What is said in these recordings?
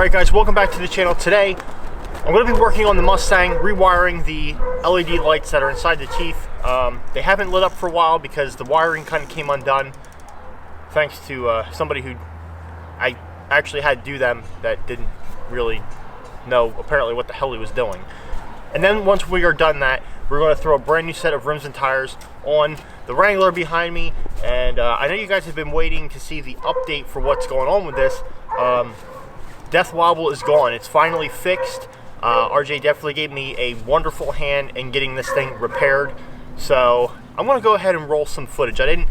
Alright guys, welcome back to the channel. Today, I'm going to be working on the Mustang, rewiring the LED lights that are inside the teeth. They haven't lit up for a while because the wiring kind of came undone, thanks to somebody who I actually had to do them that didn't really know apparently what the hell he was doing. And then once we are done that, we're going to throw a brand new set of rims and tires on the Wrangler behind me. And I know you guys have been waiting to see the update for what's going on with this. Death Wobble is gone. It's finally fixed. RJ definitely gave me a wonderful hand in getting this thing repaired. So I'm going to go ahead and roll some footage. I didn't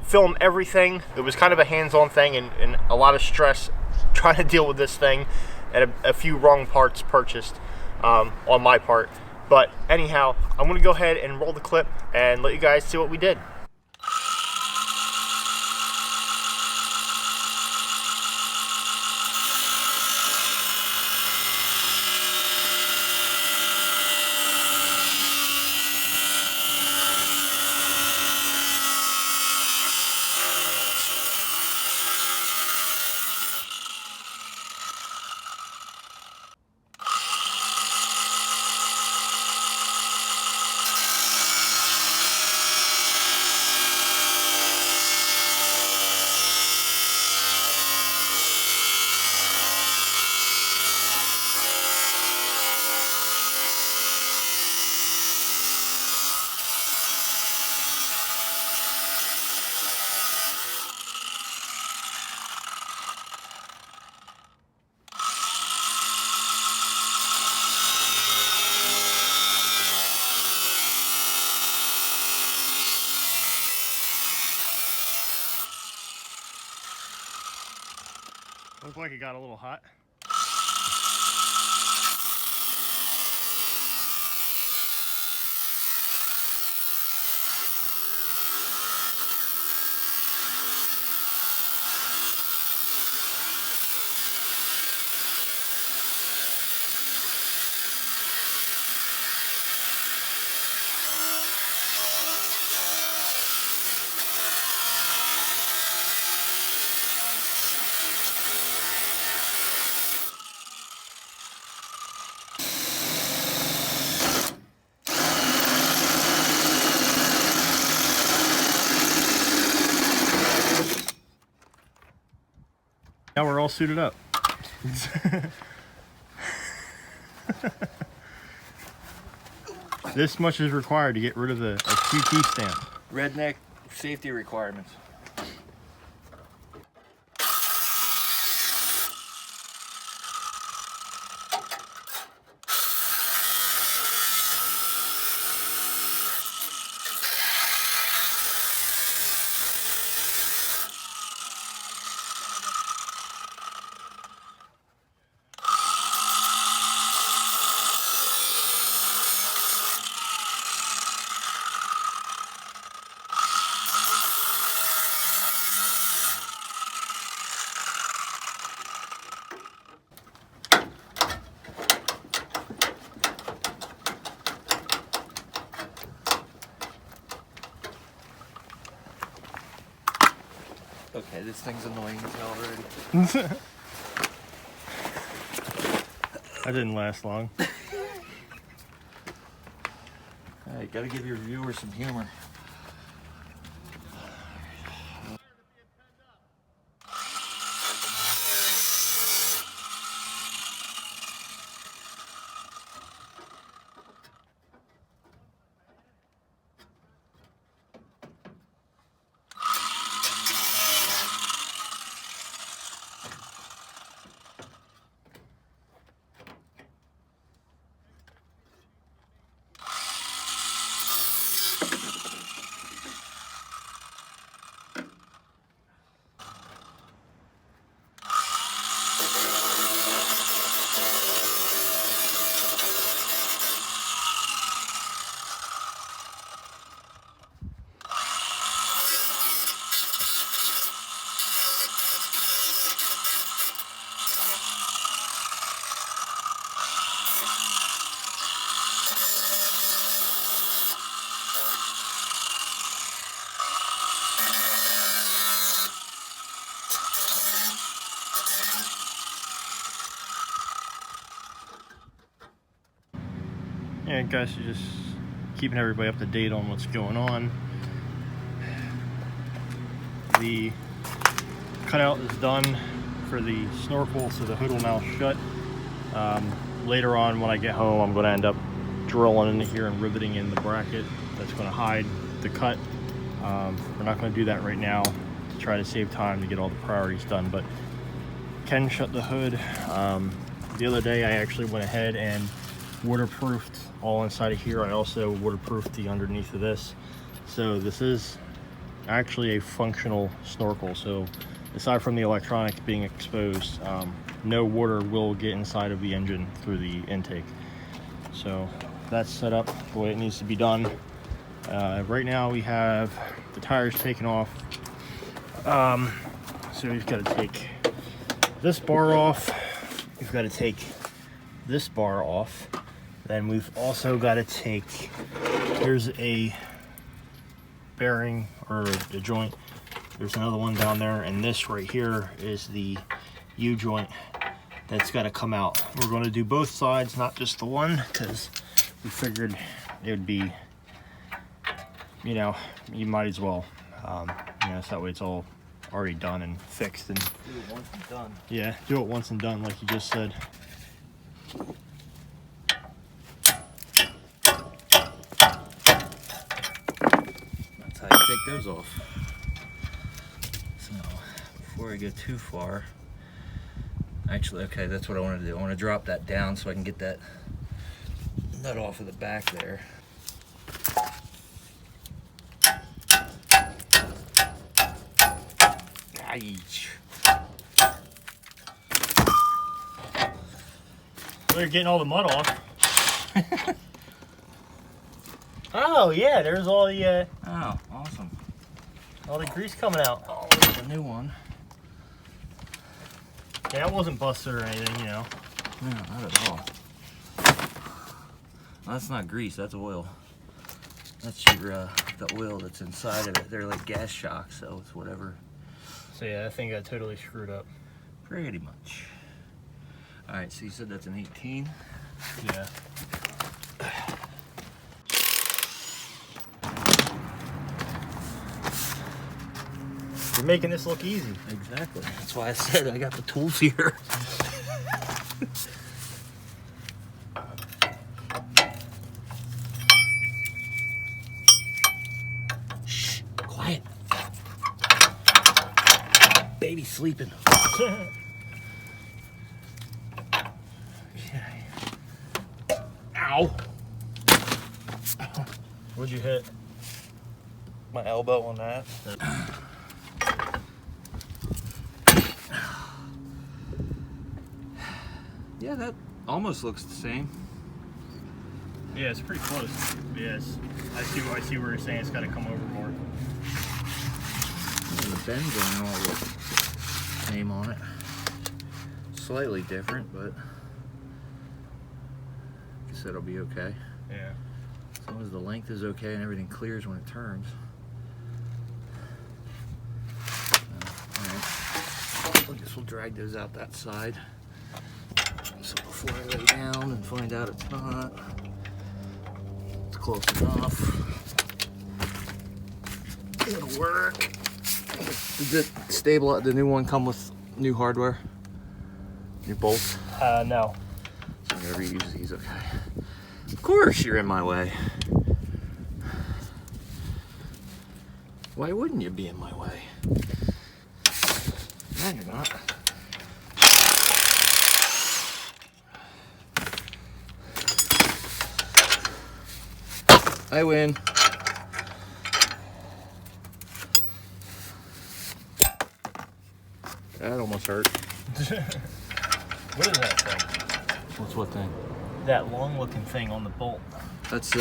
film everything. It was kind of a hands-on thing and a lot of stress trying to deal with this thing and a few wrong parts purchased on my part. But anyhow, I'm going to go ahead and roll the clip and let you guys see what we did. Looked like it got a little hot. Now we're all suited up. This much is required to get rid of the QT stamp. Redneck safety requirements. Okay, this thing's annoying as hell already. That didn't last long. Alright, gotta give your viewers some humor. Yeah, guys, just keeping everybody up to date on what's going on. The cutout is done for the snorkel, so the hood will now shut. Later on, when I get home, I'm going to end up drilling into here and riveting in the bracket that's going to hide the cut. We're not going to do that right now to try to save time to get all the priorities done, but can shut the hood. The other day I actually went ahead and waterproofed all inside of here. I also waterproofed the underneath of this. So this is actually a functional snorkel. So aside from the electronics being exposed, no water will get inside of the engine through the intake. So that's set up the way it needs to be done. Right now we have the tires taken off. So we've got to take this bar off. We've got to take this bar off. Then we've also got to take, here's a bearing or a joint. There's another one down there, and this right here is the U-joint that's got to come out. We're going to do both sides, not just the one, because we figured it would be, you know, you might as well, you know, so that way it's all already done and fixed. And Do it once and done. Yeah, do it once and done, like you just said. That's how you take those off. So, before I go too far, actually, okay, that's what I want to do. I want to drop that down so I can get that nut off of the back there. We're getting all the mud off. Oh yeah, there's all the Oh, awesome. all the grease coming out. Oh, there's a new one. Yeah, that wasn't busted or anything, you know. No, not at all. That's not grease, that's oil. That's your the oil that's inside of it. They're like gas shocks, so it's whatever. So yeah, that thing got totally screwed up. Pretty much. All right, so you said that's an 18. Yeah. You're making this look easy. Exactly. That's why I said I got the tools here. Shh, quiet. Baby's sleeping. Ow. What'd you hit? My elbow on that. Yeah, that almost looks the same. Yeah, it's pretty close. Yes, I see where you're saying it's got to come over more. And the bends aren't all the same on it. Slightly different, but I guess that'll be okay. Yeah. As long as the length is okay and everything clears when it turns. Alright. I guess we'll drag those out that side. So before I lay down and find out it's not, it's close enough. It'll work. Did the new one come with new hardware? New bolts? No. So whenever you use these, okay. Of course you're in my way. Why wouldn't you be in my way? No, you're not. I win. That almost hurt. What is that thing? What's what thing? That long-looking thing on the bolt. That's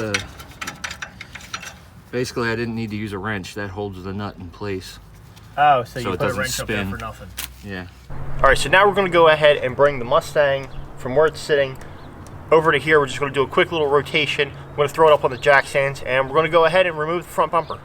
basically I didn't need to use a wrench. That holds the nut in place. Oh, so you it put a doesn't wrench up there spin. for nothing. Yeah. All right, so now we're going to go ahead and bring the Mustang from where it's sitting over to here. We're just going to do a quick little rotation. We're going to throw it up on the jack stands, and we're going to go ahead and remove the front bumper.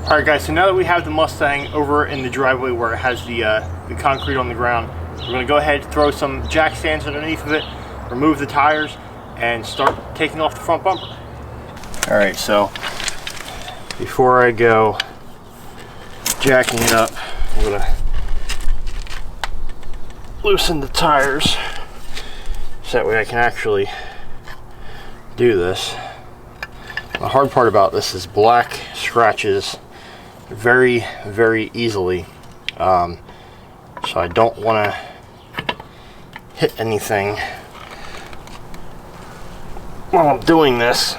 Alright guys, so now that we have the Mustang over in the driveway where it has the concrete on the ground, we're going to go ahead, throw some jack stands underneath of it, remove the tires, and start taking off the front bumper. Alright, so before I go jacking it up, I'm going to loosen the tires so that way I can actually do this. The hard part about this is black scratches very, very easily, so I don't want to hit anything while I'm doing this.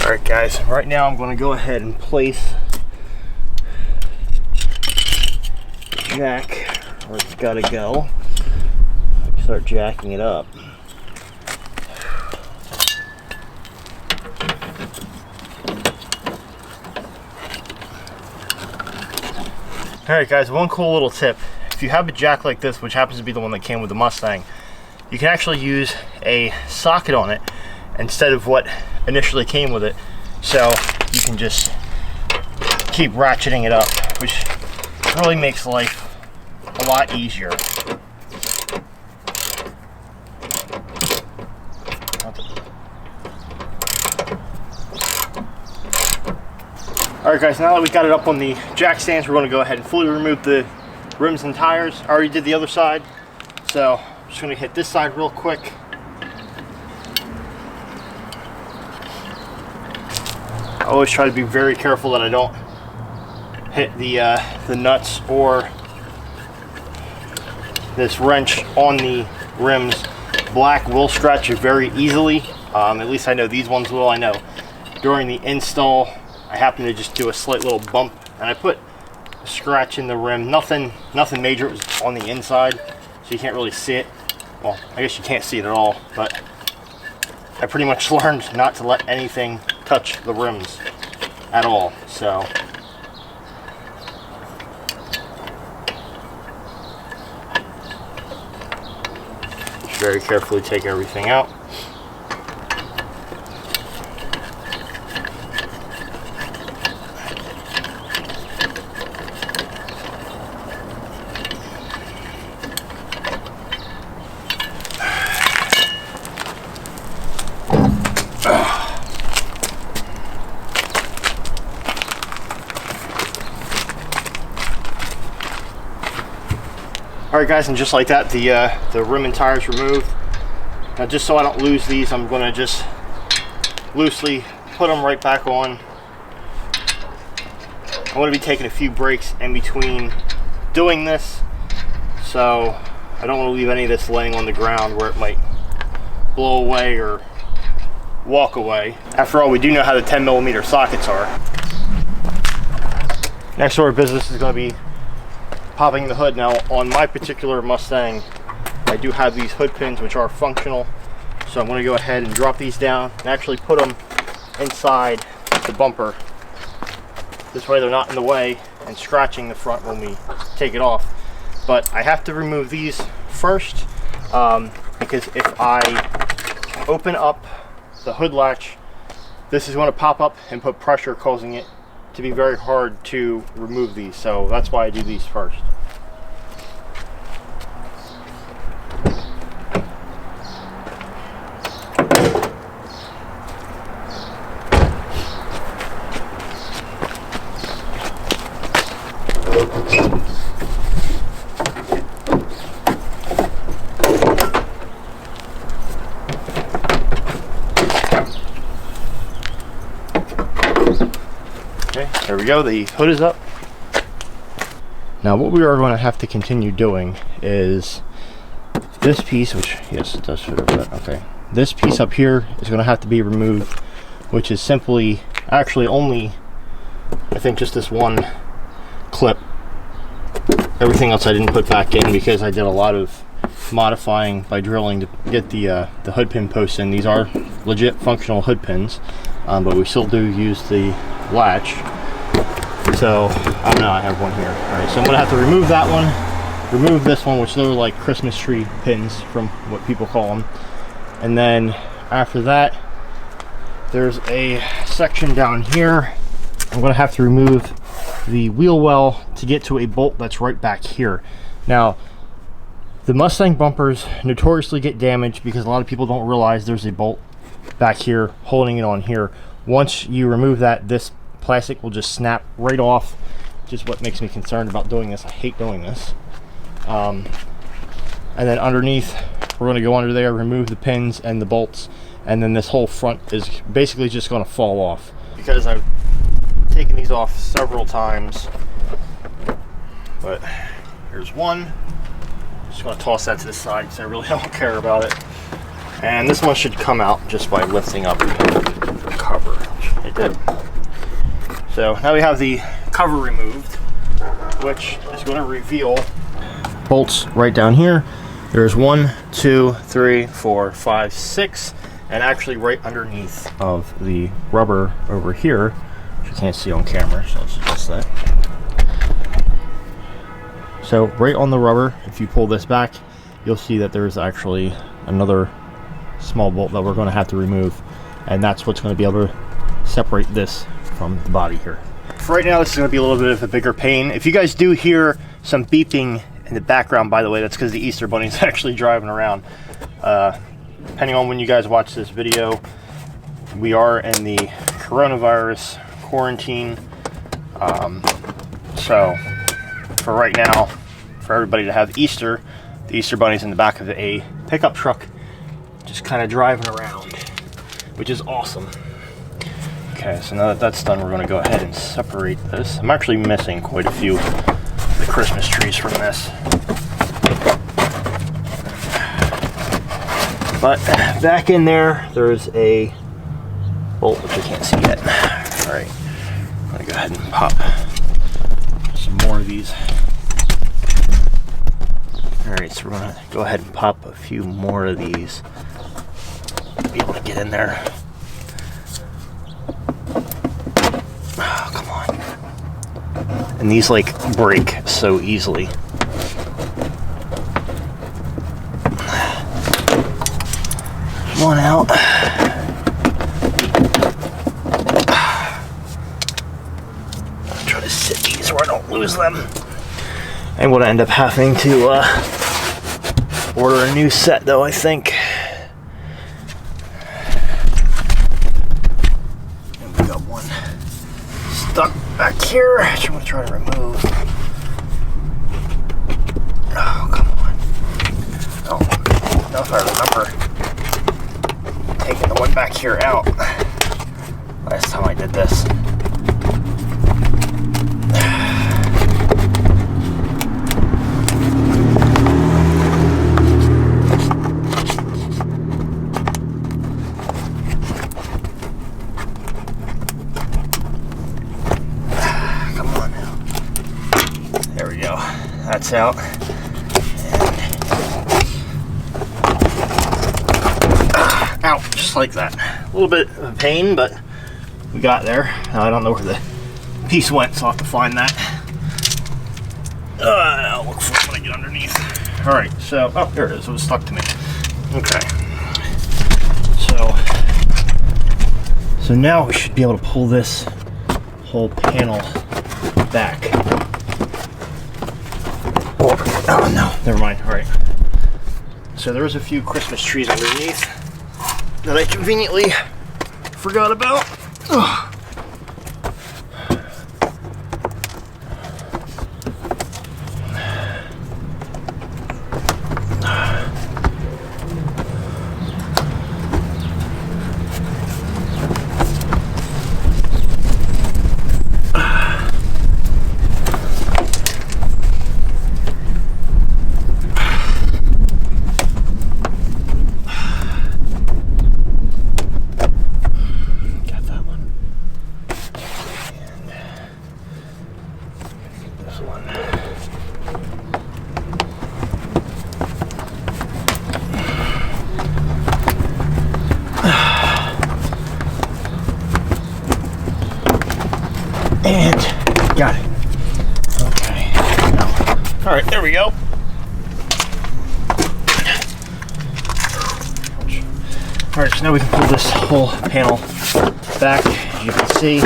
Alright guys, right now I'm going to go ahead and place the jack where it's got to go. Start jacking it up. Alright guys, one cool little tip. If you have a jack like this, which happens to be the one that came with the Mustang, you can actually use a socket on it instead of what initially came with it. So you can just keep ratcheting it up, which really makes life a lot easier. Alright guys, now that we got it up on the jack stands, we're going to go ahead and fully remove the rims and tires. I already did the other side, so I'm just going to hit this side real quick. I always try to be very careful that I don't hit the nuts or this wrench on the rims. Black will scratch it very easily. At least I know these ones will. I know during the install I happened to just do a slight little bump and I put a scratch in the rim. Nothing major. It was on the inside, so you can't really see it. Well, I guess you can't see it at all, but I pretty much learned not to let anything touch the rims at all. So just very carefully take everything out. Alright guys, and just like that, the rim and tires removed. Now just so I don't lose these, I'm going to just loosely put them right back on. I'm going to be taking a few breaks in between doing this, so I don't want to leave any of this laying on the ground where it might blow away or walk away. After all, we do know how the 10mm sockets are. Next order of business is going to be popping the hood. Now on my particular Mustang, I do have these hood pins which are functional, so I'm going to go ahead and drop these down and actually put them inside the bumper. This way they're not in the way and scratching the front when we take it off. But I have to remove these first, because if I open up the hood latch, this is going to pop up and put pressure, causing it to be very hard to remove these. So that's why I do these first. Okay, there we go, the hood is up. Now what we are going to have to continue doing is this piece, which, yes, it does fit over that, okay. This piece up here is going to have to be removed, which is simply, actually only, I think just this one clip. Everything else I didn't put back in because I did a lot of modifying by drilling to get the hood pin posts in. These are legit functional hood pins, but we still do use the latch. So, oh no, I have one here. Alright, so I'm going to have to remove that one remove this one, which they're like Christmas tree pins from what people call them. And then after that, there's a section down here. I'm going to have to remove the wheel well to get to a bolt that's right back here. Now, the Mustang bumpers notoriously get damaged because a lot of people don't realize there's a bolt back here holding it on here. Once you remove that, this plastic will just snap right off, which is what makes me concerned about doing this. I hate doing this. And then underneath, we're going to go under there, remove the pins and the bolts, and then this whole front is basically just going to fall off. Because I've taken these off several times, but here's one. Just going to toss that to the side because I really don't care about it. And this one should come out just by lifting up the cover, which it did. So now we have the cover removed, which is going to reveal bolts right down here. There's 1, 2, 3, 4, 5, 6, and actually right underneath of the rubber over here, which you can't see on camera, so let's adjust that. So right on the rubber, if you pull this back, you'll see that there's actually another small bolt that we're going to have to remove, and that's what's going to be able to separate this from the body here. For right now, this is going to be a little bit of a bigger pain. If you guys do hear some beeping in the background, by the way, that's because the Easter Bunny's actually driving around. Depending on when you guys watch this video, we are in the coronavirus quarantine. So for right now, for everybody to have Easter, the Easter Bunny's in the back of a pickup truck, just kind of driving around, which is awesome. Okay, so now that that's done, we're going to go ahead and separate this. I'm actually missing quite a few of the Christmas trees from this. But back in there, there's a bolt, which I can't see yet. All right, I'm going to go ahead and pop some more of these. All right, so we're going to go ahead and pop a few more of these to be able to get in there. Oh, come on. And these like break so easily. One out. I'll try to sit these where I don't lose them. I'm going to end up having to order a new set though, I think. And we got one stuck back here, which I'm going to try to remove. Oh, come on. Oh, I don't know if I remember taking the one back here out last time I did this. Come on now. There we go. That's out. Out, just like that. A little bit of a pain, but we got there. Now I don't know where the piece went, so I'll have to find that. I'll look for it when I get underneath. Alright, so, oh, there it is. It was stuck to me. Okay. So now we should be able to pull this whole panel back. Oh, no, never mind. Alright. So there was a few Christmas trees underneath that I conveniently forgot about. Ugh. And got it. Okay. Now, all right, there we go. All right, so now we can pull this whole panel back, as you can see,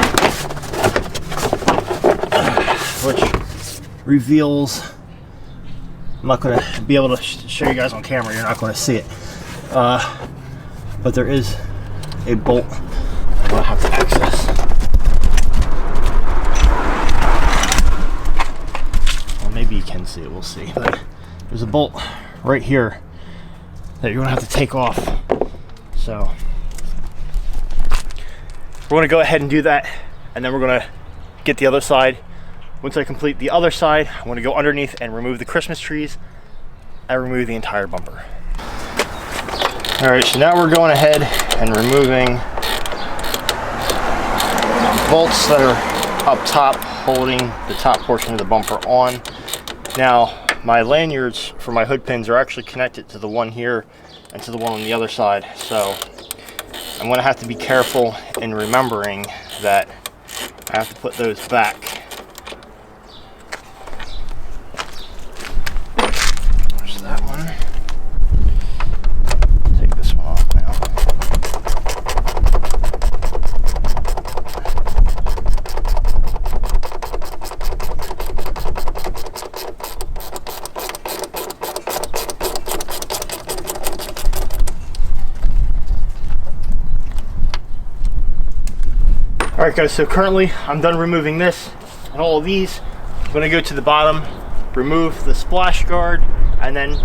which reveals, I'm not going to be able to show you guys on camera, you're not going to see it, but there is a bolt I'm going to have to access. Well, maybe you can see it, we'll see, but there's a bolt right here that you're going to have to take off. So we're going to go ahead and do that, and then we're going to get the other side. Once I complete the other side, I'm going to go underneath and remove the Christmas trees and remove the entire bumper. All right, so now we're going ahead and removing bolts that are up top, holding the top portion of the bumper on. Now, my lanyards for my hood pins are actually connected to the one here and to the one on the other side, so I'm going to have to be careful in remembering that I have to put those back. There's that one. Take this one off now. Alright guys, so currently I'm done removing this and all of these. I'm going to go to the bottom, remove the splash guard, and then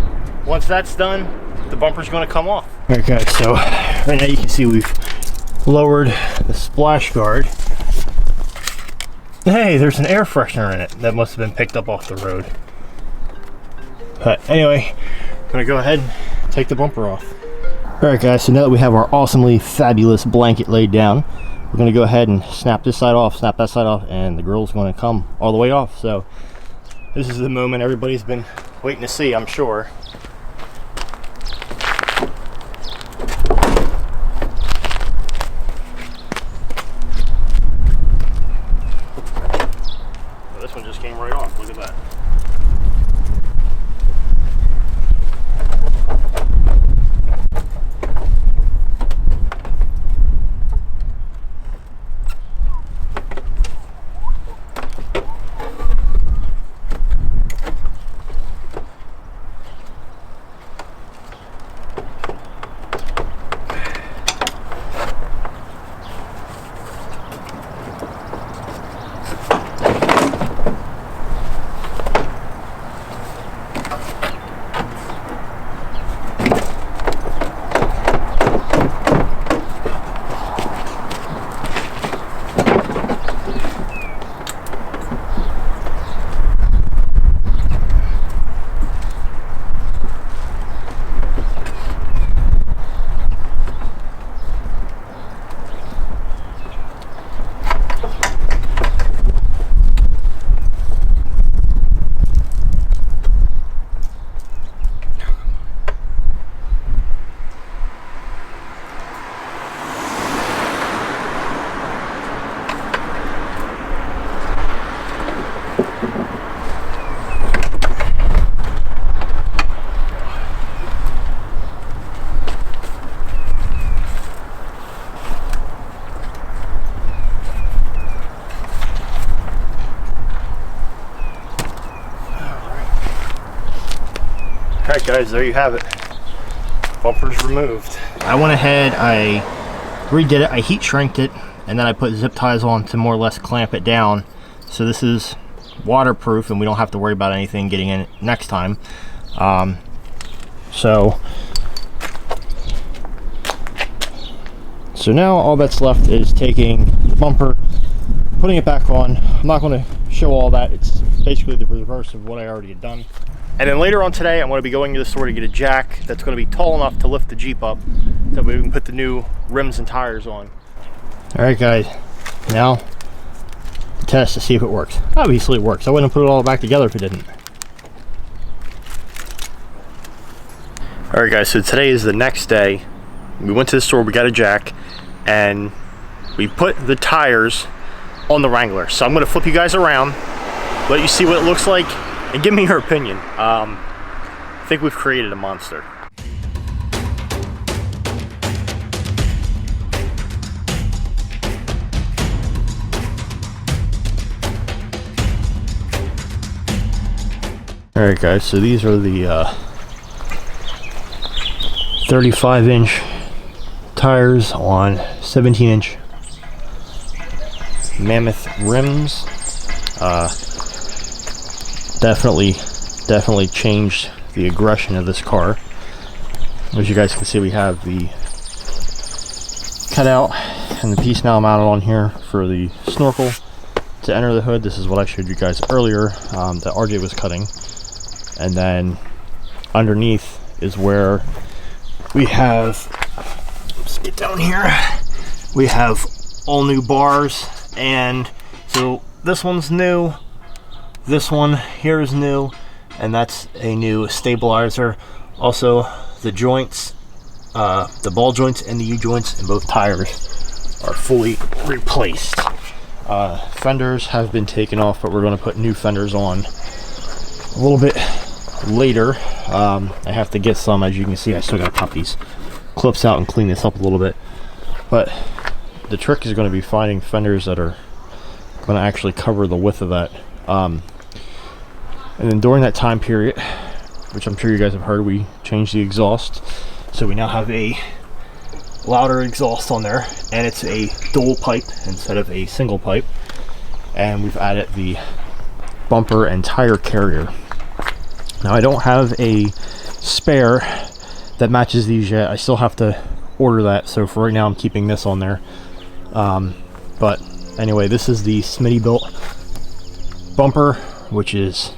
once that's done, the bumper's going to come off. Alright guys, so right now you can see we've lowered the splash guard. Hey, there's an air freshener in it that must have been picked up off the road. But anyway, I'm going to go ahead and take the bumper off. Alright guys, so now that we have our awesomely fabulous blanket laid down, we're going to go ahead and snap this side off, snap that side off, and the grille's going to come all the way off. So this is the moment everybody's been waiting to see, I'm sure. Well, this one just came right off, look at that. Alright guys, there you have it. Bumper's removed. I went ahead, I redid it, I heat shrinked it, and then I put zip ties on to more or less clamp it down. So this is waterproof and we don't have to worry about anything getting in it next time. So now all that's left is taking the bumper, putting it back on. I'm not going to show all that, it's basically the reverse of what I already had done. And then later on today, I'm going to be going to the store to get a jack that's going to be tall enough to lift the Jeep up so we can put the new rims and tires on. Alright guys, now the test to see if it works. Obviously it works. I wouldn't put it all back together if it didn't. Alright guys, so today is the next day. We went to the store, we got a jack, and we put the tires on the Wrangler. So I'm going to flip you guys around, let you see what it looks like, and give me your opinion. I think we've created a monster. Alright guys, so these are the 35-inch tires on 17-inch Mammoth rims. Definitely changed the aggression of this car. As you guys can see, we have the cutout and the piece now mounted on here for the snorkel to enter the hood. This is what I showed you guys earlier that RJ was cutting. And then underneath is where we have, let's get down here, we have all new bars. And so this one's new, this one here is new, and that's a new stabilizer. Also the joints, the ball joints and the U-joints in both tires are fully replaced. Fenders have been taken off, but we're going to put new fenders on a little bit later. I have to get some. As you can see, I still got to pop these clips out and clean this up a little bit, but the trick is going to be finding fenders that are going to actually cover the width of that. And then during that time period, which I'm sure you guys have heard, we changed the exhaust, so we now have a louder exhaust on there, and it's a dual pipe instead of a single pipe. And we've added the bumper and tire carrier. Now I don't have a spare that matches these yet. I still have to order that, so for right now I'm keeping this on there. But anyway, this is the Smitty built bumper, which is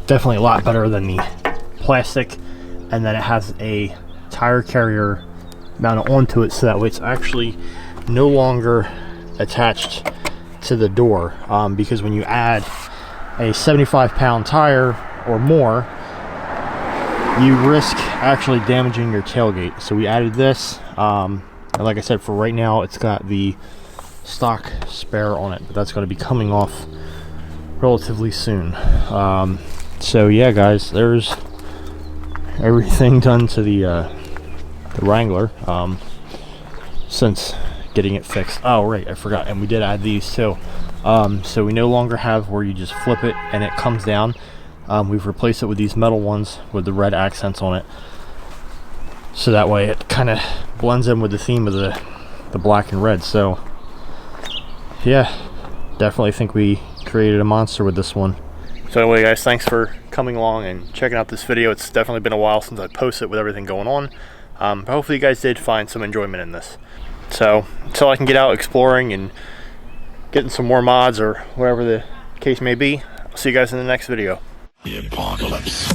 definitely a lot better than the plastic, and then it has a tire carrier mounted onto it, so that way it's actually no longer attached to the door, because when you add a 75-pound tire or more, you risk actually damaging your tailgate. So we added this, and like I said, for right now it's got the stock spare on it, but that's going to be coming off relatively soon. So yeah guys, there's everything done to the Wrangler since getting it fixed. Oh right, I forgot, and we did add these too. So we no longer have where you just flip it and it comes down. We've replaced it with these metal ones with the red accents on it, so that way it kind of blends in with the theme of the black and red. So yeah, definitely think we created a monster with this one. So anyway guys, thanks for coming along and checking out this video. It's definitely been a while since I posted with everything going on, but hopefully you guys did find some enjoyment in this. So until I can get out exploring and getting some more mods or whatever the case may be, I'll see you guys in the next video. The apocalypse.